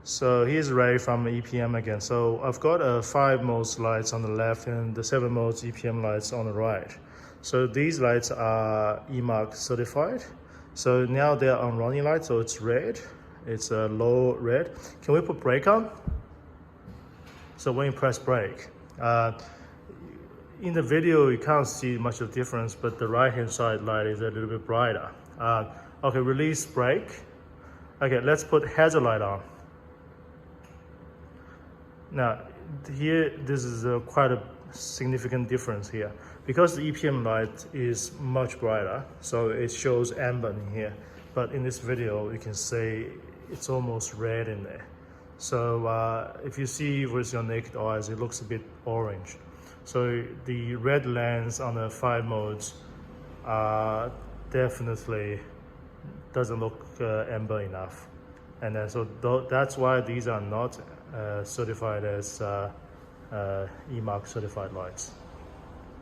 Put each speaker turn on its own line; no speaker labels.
So here's Ray from EPM again. So I've got 5 modes lights on the left and the 7 modes EPM lights on the right. So these lights are EMARC certified. So now they're on running light, so it's red. It's a low red. Can we put brake on? So when you press brake, in the video you can't see much of difference, but the right hand side light is a little bit brighter. Okay, release brake. Okay, let's put hazard light on. Now, here, this is quite a significant difference here. Because the EPM light is much brighter, so it shows amber in here. But in this video, you can see it's almost red in there. So if you see with your naked eyes, it looks a bit orange. So the red lens on the 5 modes definitely doesn't look amber enough. And then, so that's why these are not certified as EMARC certified lights.